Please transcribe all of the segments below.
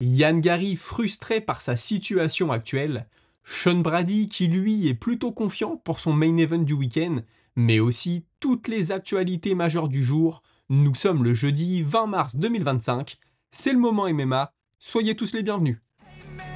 Ian Gary frustré par sa situation actuelle, Sean Brady qui lui est plutôt confiant pour son main event du week-end, mais aussi toutes les actualités majeures du jour. Nous sommes le jeudi 20 mars 2025, c'est le moment MMA, soyez tous les bienvenus. Man,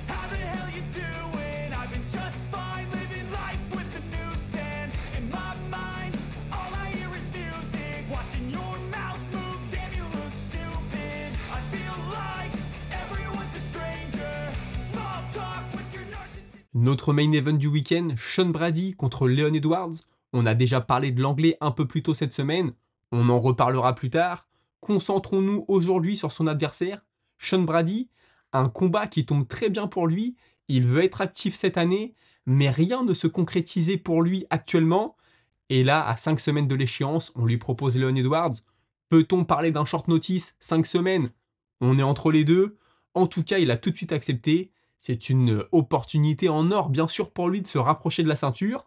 how the hell you doing? I've been just fine living life with the noose and in my mind, all I hear is music. Watching your mouth move, damn you look stupid. I feel like everyone's a stranger. Small talk with your narcissist. Notre main event du week-end, Sean Brady contre Leon Edwards. On a déjà parlé de l'anglais un peu plus tôt cette semaine, on en reparlera plus tard. Concentrons-nous aujourd'hui sur son adversaire, Sean Brady. Un combat qui tombe très bien pour lui, il veut être actif cette année, mais rien ne se concrétisait pour lui actuellement. Et là, à 5 semaines de l'échéance, on lui propose Leon Edwards. Peut-on parler d'un short notice 5 semaines? On est entre les deux. En tout cas, il a tout de suite accepté. C'est une opportunité en or, bien sûr, pour lui de se rapprocher de la ceinture.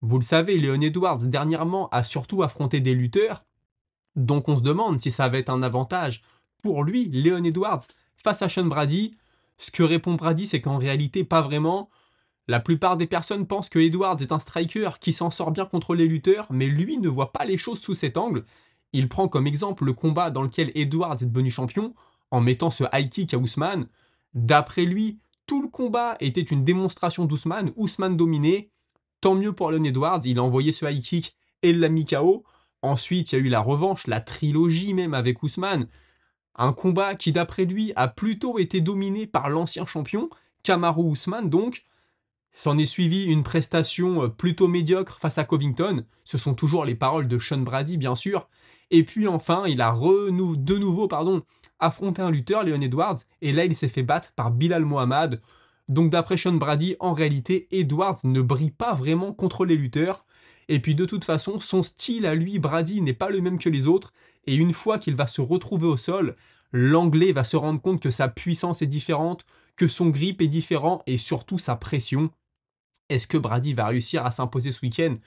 Vous le savez, Leon Edwards, dernièrement, a surtout affronté des lutteurs. Donc on se demande si ça va être un avantage pour lui, Leon Edwards, face à Sean Brady. Ce que répond Brady, c'est qu'en réalité, pas vraiment. La plupart des personnes pensent que Edwards est un striker qui s'en sort bien contre les lutteurs, mais lui ne voit pas les choses sous cet angle. Il prend comme exemple le combat dans lequel Edwards est devenu champion, en mettant ce high kick à Ousmane. D'après lui, tout le combat était une démonstration d'Ousmane, Ousmane dominé. Tant mieux pour Leon Edwards, il a envoyé ce high kick et l'a mis KO. Ensuite, il y a eu la revanche, la trilogie même avec Ousmane. Un combat qui, d'après lui, a plutôt été dominé par l'ancien champion, Kamaru Ousmane donc. S'en est suivi une prestation plutôt médiocre face à Covington. Ce sont toujours les paroles de Sean Brady, bien sûr. Et puis enfin, il a de nouveau affronté un lutteur, Leon Edwards, et là il s'est fait battre par Bilal Mohamed. Donc d'après Sean Brady, en réalité, Edwards ne brille pas vraiment contre les lutteurs. Et puis de toute façon, son style à lui, Brady, n'est pas le même que les autres. Et une fois qu'il va se retrouver au sol, l'anglais va se rendre compte que sa puissance est différente, que son grip est différent et surtout sa pression. Est-ce que Brady va réussir à s'imposer ce week-end?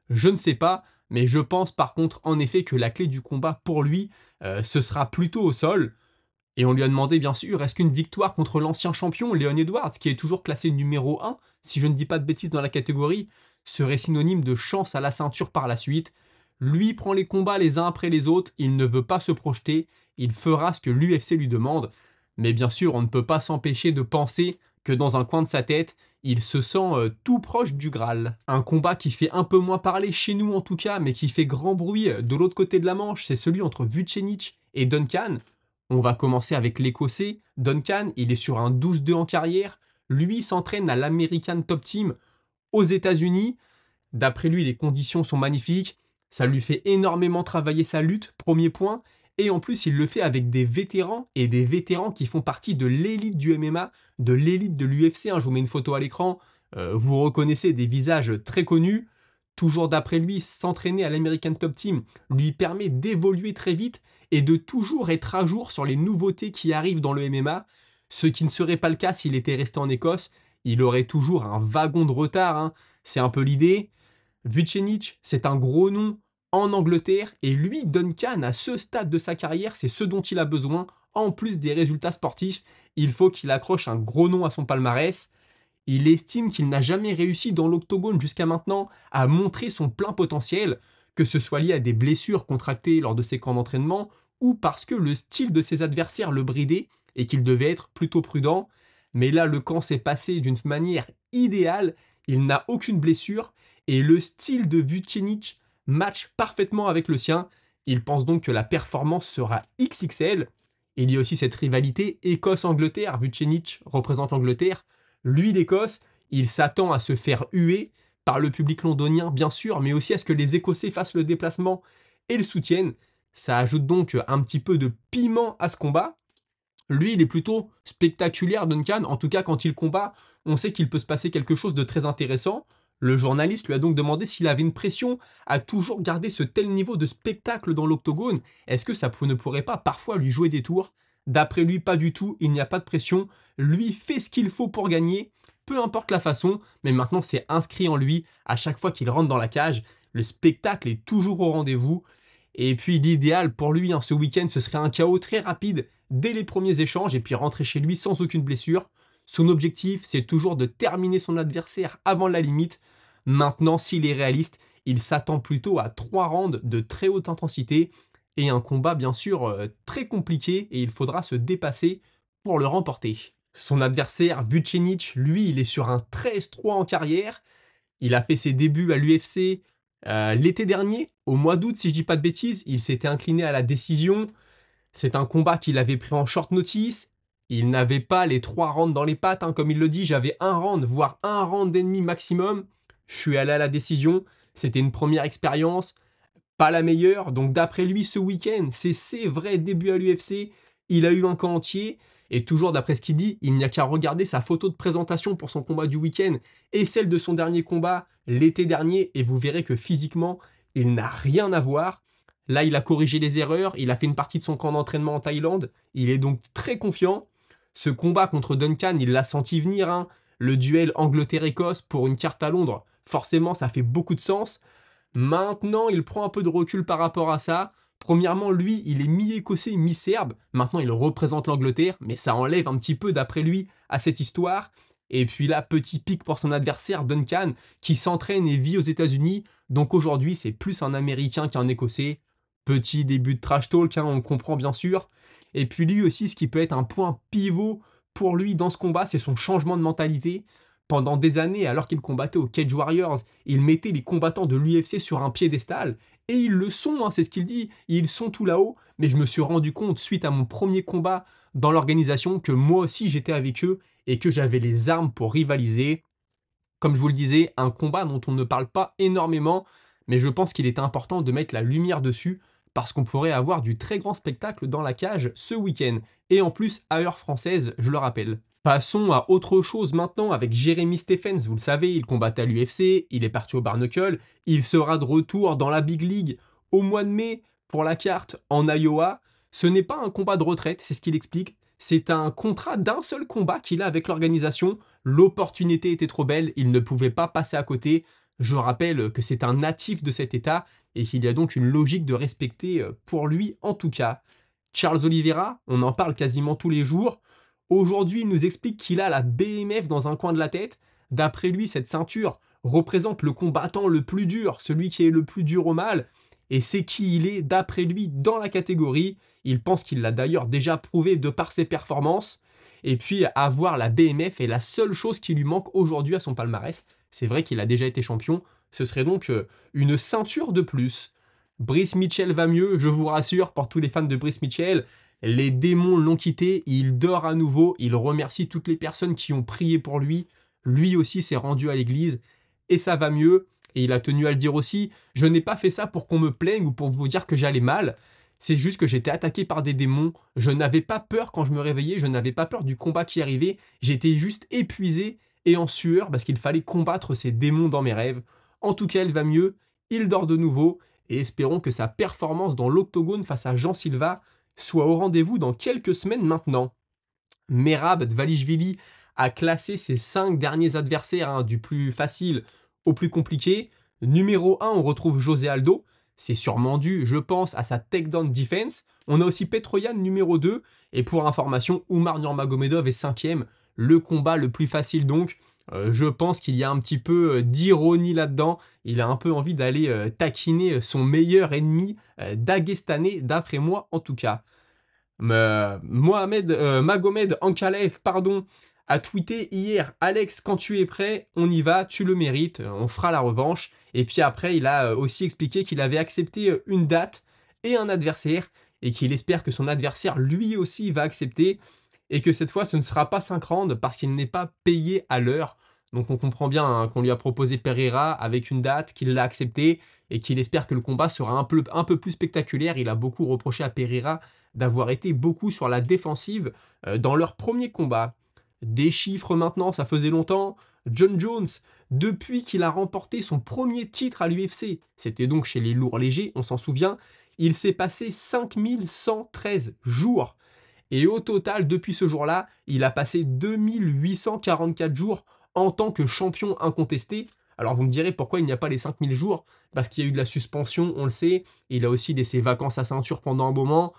Je ne sais pas, mais je pense par contre en effet que la clé du combat pour lui, ce sera plutôt au sol. Et on lui a demandé bien sûr, est-ce qu'une victoire contre l'ancien champion, Leon Edwards, qui est toujours classé numéro 1, si je ne dis pas de bêtises dans la catégorie, serait synonyme de chance à la ceinture par la suite? Lui prend les combats les uns après les autres, il ne veut pas se projeter, il fera ce que l'UFC lui demande. Mais bien sûr, on ne peut pas s'empêcher de penser que dans un coin de sa tête, il se sent tout proche du Graal. Un combat qui fait un peu moins parler chez nous en tout cas, mais qui fait grand bruit de l'autre côté de la Manche, c'est celui entre Vucenic et Duncan. On va commencer avec l'Écossais. Duncan, il est sur un 12-2 en carrière. Lui s'entraîne à l'American Top Team aux États-Unis. D'après lui, les conditions sont magnifiques. Ça lui fait énormément travailler sa lutte, premier point. Et en plus, il le fait avec des vétérans et des vétérans qui font partie de l'élite du MMA, de l'élite de l'UFC. Je vous mets une photo à l'écran. Vous reconnaissez des visages très connus. Toujours d'après lui, s'entraîner à l'American Top Team lui permet d'évoluer très vite et de toujours être à jour sur les nouveautés qui arrivent dans le MMA, ce qui ne serait pas le cas s'il était resté en Écosse. Il aurait toujours un wagon de retard, hein. C'est un peu l'idée. Vucenic, c'est un gros nom en Angleterre, et lui, Duncan, à ce stade de sa carrière, c'est ce dont il a besoin. En plus des résultats sportifs, il faut qu'il accroche un gros nom à son palmarès. Il estime qu'il n'a jamais réussi dans l'octogone jusqu'à maintenant à montrer son plein potentiel, que ce soit lié à des blessures contractées lors de ses camps d'entraînement ou parce que le style de ses adversaires le bridait et qu'il devait être plutôt prudent. Mais là, le camp s'est passé d'une manière idéale, il n'a aucune blessure et le style de Vucenic match parfaitement avec le sien. Il pense donc que la performance sera XXL. Il y a aussi cette rivalité Écosse-Angleterre. Vucenic représente l'Angleterre. Lui, l'Écosse, il s'attend à se faire huer par le public londonien, bien sûr, mais aussi à ce que les Écossais fassent le déplacement et le soutiennent. Ça ajoute donc un petit peu de piment à ce combat. Lui, il est plutôt spectaculaire, Duncan. En tout cas, quand il combat, on sait qu'il peut se passer quelque chose de très intéressant. Le journaliste lui a donc demandé s'il avait une pression à toujours garder ce tel niveau de spectacle dans l'octogone. Est-ce que ça ne pourrait pas parfois lui jouer des tours? D'après lui, pas du tout, il n'y a pas de pression. Lui fait ce qu'il faut pour gagner, peu importe la façon, mais maintenant c'est inscrit en lui. À chaque fois qu'il rentre dans la cage, le spectacle est toujours au rendez-vous. Et puis l'idéal pour lui, ce week-end, ce serait un chaos très rapide dès les premiers échanges et puis rentrer chez lui sans aucune blessure. Son objectif, c'est toujours de terminer son adversaire avant la limite. Maintenant, s'il est réaliste, il s'attend plutôt à 3 rounds de très haute intensité et un combat bien sûr très compliqué et il faudra se dépasser pour le remporter. Son adversaire, Vucenic, lui, il est sur un 13-3 en carrière. Il a fait ses débuts à l'UFC l'été dernier, au mois d'août, si je dis pas de bêtises. Il s'était incliné à la décision. C'est un combat qu'il avait pris en short notice. Il n'avait pas les 3 rounds dans les pattes, hein, comme il le dit. J'avais un round, voire un round et demi maximum. Je suis allé à la décision. C'était une première expérience, pas la meilleure. Donc d'après lui, ce week-end, c'est ses vrais débuts à l'UFC. Il a eu un camp entier. Et toujours d'après ce qu'il dit, il n'y a qu'à regarder sa photo de présentation pour son combat du week-end et celle de son dernier combat l'été dernier et vous verrez que physiquement, il n'a rien à voir. Là, il a corrigé les erreurs, il a fait une partie de son camp d'entraînement en Thaïlande, il est donc très confiant. Ce combat contre Duncan, il l'a senti venir, hein. Le duel Angleterre-Écosse pour une carte à Londres, forcément, ça fait beaucoup de sens. Maintenant, il prend un peu de recul par rapport à ça. Premièrement, lui, il est mi-écossais, mi-serbe. Maintenant, il représente l'Angleterre, mais ça enlève un petit peu, d'après lui, à cette histoire. Et puis là, petit pic pour son adversaire, Duncan, qui s'entraîne et vit aux États-Unis. Donc aujourd'hui, c'est plus un Américain qu'un Écossais. Petit début de trash talk, hein, on le comprend bien sûr. Et puis lui aussi, ce qui peut être un point pivot pour lui dans ce combat, c'est son changement de mentalité. Pendant des années, alors qu'il combattait aux Cage Warriors, il mettait les combattants de l'UFC sur un piédestal. Et ils le sont, hein, c'est ce qu'il dit, ils sont tout là-haut. Mais je me suis rendu compte, suite à mon premier combat dans l'organisation, que moi aussi j'étais avec eux et que j'avais les armes pour rivaliser. Comme je vous le disais, un combat dont on ne parle pas énormément, mais je pense qu'il est important de mettre la lumière dessus parce qu'on pourrait avoir du très grand spectacle dans la cage ce week-end. Et en plus, à heure française, je le rappelle. Passons à autre chose maintenant avec Jeremy Stephens. Vous le savez, il combattait à l'UFC, il est parti au Barnacle, il sera de retour dans la Big League au mois de mai pour la carte en Iowa. Ce n'est pas un combat de retraite, c'est ce qu'il explique. C'est un contrat d'un seul combat qu'il a avec l'organisation. L'opportunité était trop belle, il ne pouvait pas passer à côté. Je rappelle que c'est un natif de cet état et qu'il y a donc une logique de respecter pour lui en tout cas. Charles Oliveira, on en parle quasiment tous les jours. Aujourd'hui, il nous explique qu'il a la BMF dans un coin de la tête. D'après lui, cette ceinture représente le combattant le plus dur, celui qui est le plus dur au mal. Et c'est qui il est, d'après lui, dans la catégorie. Il pense qu'il l'a d'ailleurs déjà prouvé de par ses performances. Et puis, avoir la BMF est la seule chose qui lui manque aujourd'hui à son palmarès. C'est vrai qu'il a déjà été champion. Ce serait donc une ceinture de plus. Brice Mitchell va mieux, je vous rassure, pour tous les fans de Brice Mitchell. Les démons l'ont quitté, il dort à nouveau, il remercie toutes les personnes qui ont prié pour lui. Lui aussi s'est rendu à l'église et ça va mieux. Et il a tenu à le dire aussi, je n'ai pas fait ça pour qu'on me plaigne ou pour vous dire que j'allais mal. C'est juste que j'étais attaqué par des démons. Je n'avais pas peur quand je me réveillais, je n'avais pas peur du combat qui arrivait. J'étais juste épuisé et en sueur parce qu'il fallait combattre ces démons dans mes rêves. En tout cas, elle va mieux, il dort de nouveau et espérons que sa performance dans l'octogone face à Jean Silva soit au rendez-vous dans quelques semaines maintenant. Merab Dvalishvili a classé ses 5 derniers adversaires, hein, du plus facile au plus compliqué. Numéro 1, on retrouve José Aldo. C'est sûrement dû, je pense, à sa takedown defense. On a aussi Petroyan numéro 2. Et pour information, Oumar Nurmagomedov est 5e. Le combat le plus facile donc. Je pense qu'il y a un petit peu d'ironie là-dedans. Il a un peu envie d'aller taquiner son meilleur ennemi daguestanais, d'après moi en tout cas. Magomed Ankalaev, pardon, a tweeté hier: Alex, quand tu es prêt, on y va, tu le mérites, on fera la revanche. Et puis après, il a aussi expliqué qu'il avait accepté une date et un adversaire et qu'il espère que son adversaire lui aussi va accepter et que cette fois ce ne sera pas 5 rounds parce qu'il n'est pas payé à l'heure. Donc on comprend bien, hein, qu'on lui a proposé Pereira avec une date, qu'il l'a accepté et qu'il espère que le combat sera un peu plus spectaculaire. Il a beaucoup reproché à Pereira d'avoir été beaucoup sur la défensive dans leur premier combat. Des chiffres maintenant, ça faisait longtemps. John Jones, depuis qu'il a remporté son premier titre à l'UFC, c'était donc chez les lourds légers, on s'en souvient, il s'est passé 5113 jours. Et au total, depuis ce jour-là, il a passé 2844 jours en tant que champion incontesté. Alors vous me direz pourquoi il n'y a pas les 5000 jours? Parce qu'il y a eu de la suspension, on le sait. Il a aussi laissé vacances à ceinture pendant un moment.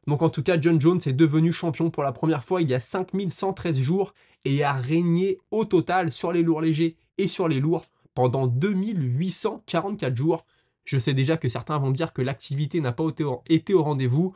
Donc en tout cas, John Jones est devenu champion pour la première fois il y a 5113 jours et a régné au total sur les lourds légers et sur les lourds pendant 2844 jours. Je sais déjà que certains vont me dire que l'activité n'a pas été au rendez-vous.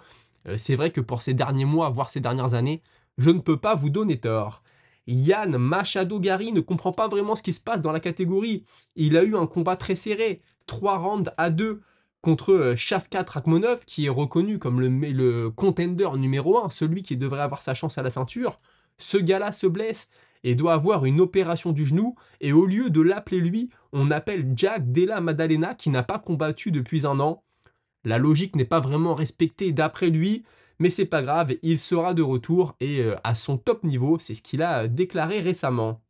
C'est vrai que pour ces derniers mois, voire ces dernières années, je ne peux pas vous donner tort. Yann Machado Gary ne comprend pas vraiment ce qui se passe dans la catégorie. Il a eu un combat très serré, 3 rounds à 2 contre Shavkat Rakhmonov, qui est reconnu comme le contender numéro 1, celui qui devrait avoir sa chance à la ceinture. Ce gars-là se blesse et doit avoir une opération du genou, et au lieu de l'appeler lui, on appelle Jack Della Maddalena qui n'a pas combattu depuis un an. La logique n'est pas vraiment respectée d'après lui, mais c'est pas grave, il sera de retour et à son top niveau, c'est ce qu'il a déclaré récemment.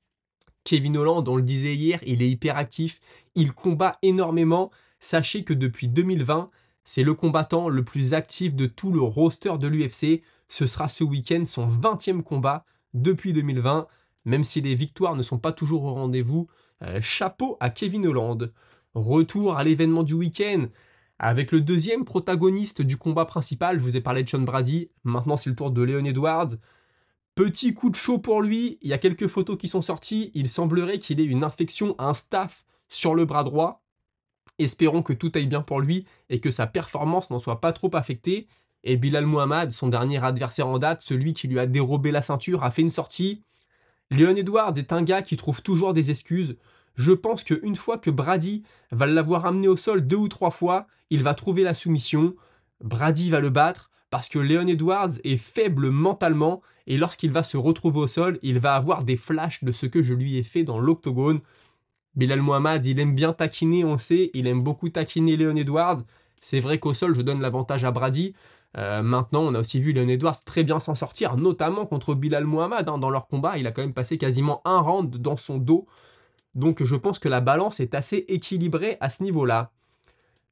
Kevin Holland, on le disait hier, il est hyper actif, il combat énormément. Sachez que depuis 2020, c'est le combattant le plus actif de tout le roster de l'UFC. Ce sera ce week-end son 20e combat depuis 2020, même si les victoires ne sont pas toujours au rendez-vous. Chapeau à Kevin Holland. Retour à l'événement du week-end avec le deuxième protagoniste du combat principal. Je vous ai parlé de Sean Brady, maintenant c'est le tour de Leon Edwards. Petit coup de chaud pour lui, il y a quelques photos qui sont sorties, il semblerait qu'il ait une infection, un staph sur le bras droit. Espérons que tout aille bien pour lui et que sa performance n'en soit pas trop affectée. Et Bilal Muhammad, son dernier adversaire en date, celui qui lui a dérobé la ceinture, a fait une sortie. Leon Edwards est un gars qui trouve toujours des excuses. Je pense qu'une fois que Brady va l'avoir amené au sol 2 ou 3 fois, il va trouver la soumission. Brady va le battre parce que Leon Edwards est faible mentalement et lorsqu'il va se retrouver au sol, il va avoir des flashs de ce que je lui ai fait dans l'octogone. Bilal Muhammad, il aime bien taquiner, on le sait, il aime beaucoup taquiner Leon Edwards. C'est vrai qu'au sol, je donne l'avantage à Brady. Maintenant, on a aussi vu Leon Edwards très bien s'en sortir, notamment contre Bilal Muhammad. Dans leur combat, il a quand même passé quasiment un round dans son dos. Donc je pense que la balance est assez équilibrée à ce niveau-là.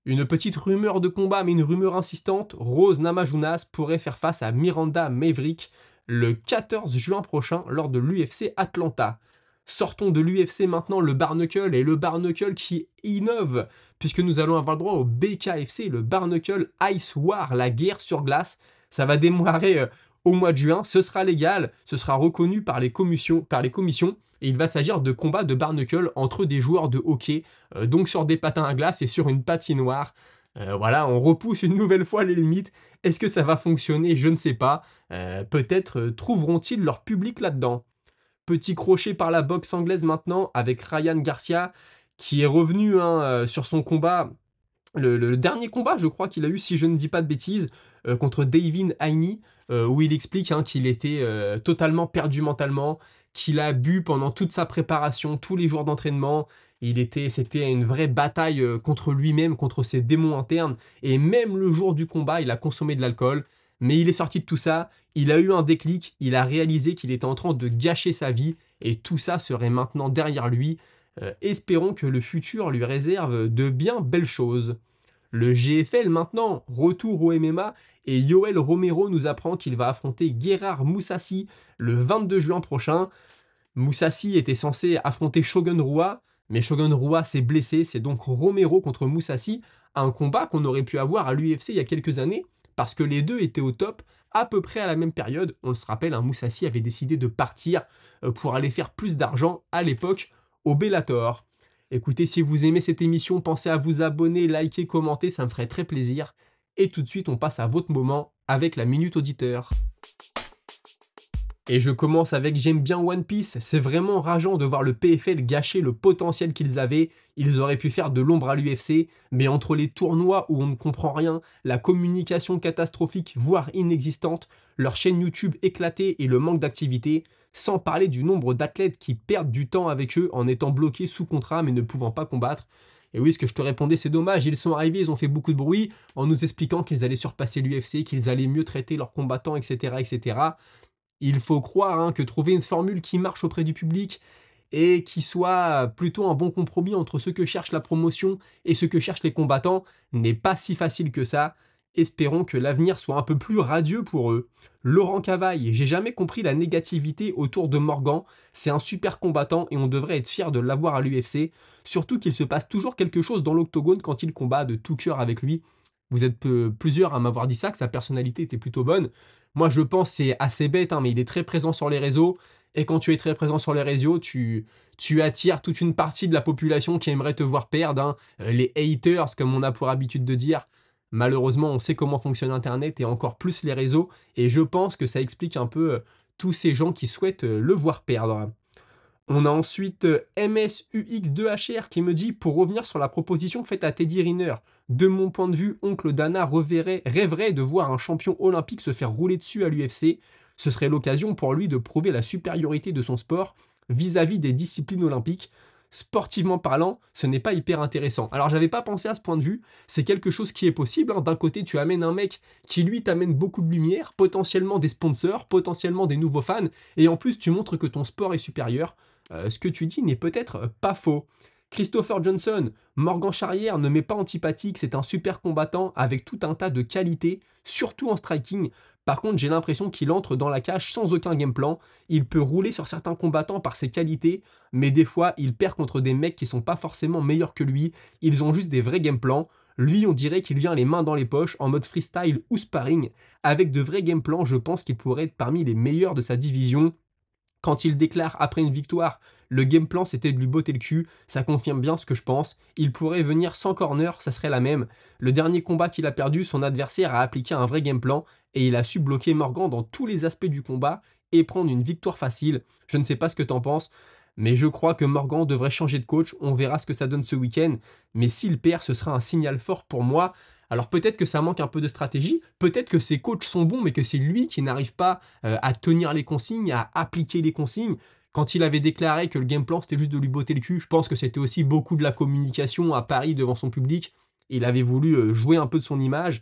Une petite rumeur de combat, mais une rumeur insistante, Rose Namajunas pourrait faire face à Miranda Maverick le 14 juin prochain lors de l'UFC Atlanta. Sortons de l'UFC maintenant, le Barnacle, et le Barnacle qui innove, puisque nous allons avoir le droit au BKFC, le Barnacle Ice War, la guerre sur glace. Ça va démarrer au mois de juin, ce sera légal, ce sera reconnu par les commissions, et il va s'agir de combats de Barnacle entre des joueurs de hockey, donc sur des patins à glace et sur une patinoire. Voilà, on repousse une nouvelle fois les limites. Est-ce que ça va fonctionner? Je ne sais pas. Peut-être trouveront-ils leur public là-dedans. Petit crochet par la boxe anglaise maintenant avec Ryan Garcia qui est revenu sur son combat, le dernier combat je crois qu'il a eu si je ne dis pas de bêtises, contre Devin Haney, où il explique qu'il était totalement perdu mentalement, qu'il a bu pendant toute sa préparation, tous les jours d'entraînement. C'était une vraie bataille contre lui-même, contre ses démons internes, et même le jour du combat il a consommé de l'alcool. Mais il est sorti de tout ça, il a eu un déclic, il a réalisé qu'il était en train de gâcher sa vie et tout ça serait maintenant derrière lui. Espérons que le futur lui réserve de bien belles choses. Le GFL maintenant, retour au MMA et Yoel Romero nous apprend qu'il va affronter Gerard Moussassi le 22 juin prochain. Moussassi était censé affronter Shogun Rua, mais Shogun Rua s'est blessé, c'est donc Romero contre Moussassi, un combat qu'on aurait pu avoir à l'UFC il y a quelques années, parce que les deux étaient au top à peu près à la même période. On se rappelle, Moussassi avait décidé de partir pour aller faire plus d'argent à l'époque au Bellator. Écoutez, si vous aimez cette émission, pensez à vous abonner, liker, commenter, ça me ferait très plaisir. Et tout de suite, on passe à votre moment avec la Minute Auditeur. Et je commence avec j'aime bien One Piece, c'est vraiment rageant de voir le PFL gâcher le potentiel qu'ils avaient, ils auraient pu faire de l'ombre à l'UFC, mais entre les tournois où on ne comprend rien, la communication catastrophique voire inexistante, leur chaîne YouTube éclatée et le manque d'activité, sans parler du nombre d'athlètes qui perdent du temps avec eux en étant bloqués sous contrat mais ne pouvant pas combattre. Et oui, ce que je te répondais, c'est dommage, ils sont arrivés, ils ont fait beaucoup de bruit en nous expliquant qu'ils allaient surpasser l'UFC, qu'ils allaient mieux traiter leurs combattants, etc. etc. Il faut croire que trouver une formule qui marche auprès du public et qui soit plutôt un bon compromis entre ce que cherche la promotion et ce que cherchent les combattants n'est pas si facile que ça. Espérons que l'avenir soit un peu plus radieux pour eux. Laurent Cavaille, j'ai jamais compris la négativité autour de Morgan. C'est un super combattant et on devrait être fier de l'avoir à l'UFC. Surtout qu'il se passe toujours quelque chose dans l'octogone quand il combat de tout cœur avec lui. Vous êtes plusieurs à m'avoir dit ça, que sa personnalité était plutôt bonne. Moi, je pense, c'est assez bête, hein, mais il est très présent sur les réseaux. Et quand tu es très présent sur les réseaux, tu attires toute une partie de la population qui aimerait te voir perdre, hein. Les haters, comme on a pour habitude de dire. Malheureusement, on sait comment fonctionne Internet et encore plus les réseaux. Et je pense que ça explique un peu tous ces gens qui souhaitent le voir perdre. On a ensuite MSUX2HR qui me dit, pour revenir sur la proposition faite à Teddy Riner, de mon point de vue, oncle Dana rêverait de voir un champion olympique se faire rouler dessus à l'UFC. Ce serait l'occasion pour lui de prouver la supériorité de son sport vis-à-vis des disciplines olympiques. Sportivement parlant, ce n'est pas hyper intéressant. Alors j'avais pas pensé à ce point de vue, c'est quelque chose qui est possible, hein. D'un côté, tu amènes un mec qui lui t'amène beaucoup de lumière, potentiellement des sponsors, potentiellement des nouveaux fans, et en plus tu montres que ton sport est supérieur. Ce que tu dis n'est peut-être pas faux. Christopher Johnson, Morgan Charrière ne m'est pas antipathique, c'est un super combattant avec tout un tas de qualités, surtout en striking. Par contre, j'ai l'impression qu'il entre dans la cage sans aucun game plan. Il peut rouler sur certains combattants par ses qualités, mais des fois, il perd contre des mecs qui sont pas forcément meilleurs que lui. Ils ont juste des vrais game plans. Lui, on dirait qu'il vient les mains dans les poches, en mode freestyle ou sparring. Avec de vrais game plans, je pense qu'il pourrait être parmi les meilleurs de sa division. Quand il déclare après une victoire, le game plan c'était de lui botter le cul, ça confirme bien ce que je pense. Il pourrait venir sans corner, ça serait la même. Le dernier combat qu'il a perdu, son adversaire a appliqué un vrai game plan et il a su bloquer Morgan dans tous les aspects du combat et prendre une victoire facile. Je ne sais pas ce que t'en penses, mais je crois que Morgan devrait changer de coach. On verra ce que ça donne ce week-end. Mais s'il perd, ce sera un signal fort pour moi. Alors peut-être que ça manque un peu de stratégie, peut-être que ses coachs sont bons, mais que c'est lui qui n'arrive pas à tenir les consignes, à appliquer les consignes. Quand il avait déclaré que le game plan c'était juste de lui botter le cul, je pense que c'était aussi beaucoup de la communication à Paris devant son public. Il avait voulu jouer un peu de son image.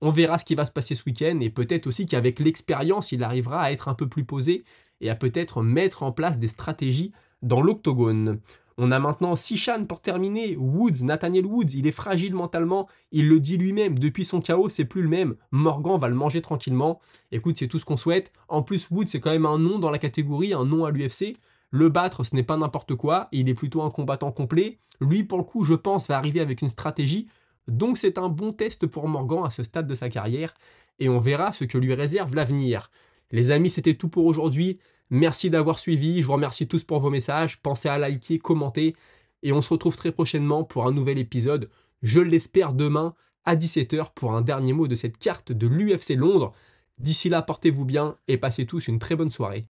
On verra ce qui va se passer ce week-end et peut-être aussi qu'avec l'expérience, il arrivera à être un peu plus posé et à peut-être mettre en place des stratégies dans l'octogone. On a maintenant Sichan pour terminer. Woods, Nathaniel Woods, il est fragile mentalement. Il le dit lui-même, depuis son chaos, c'est plus le même. Morgan va le manger tranquillement. Écoute, c'est tout ce qu'on souhaite. En plus, Woods, c'est quand même un nom dans la catégorie, un nom à l'UFC. Le battre, ce n'est pas n'importe quoi. Il est plutôt un combattant complet. Lui, pour le coup, je pense, va arriver avec une stratégie. Donc c'est un bon test pour Morgan à ce stade de sa carrière. Et on verra ce que lui réserve l'avenir. Les amis, c'était tout pour aujourd'hui. Merci d'avoir suivi, je vous remercie tous pour vos messages, pensez à liker, commenter, et on se retrouve très prochainement pour un nouvel épisode, je l'espère demain à 17h pour un dernier mot de cette carte de l'UFC Londres. D'ici là, portez-vous bien et passez tous une très bonne soirée.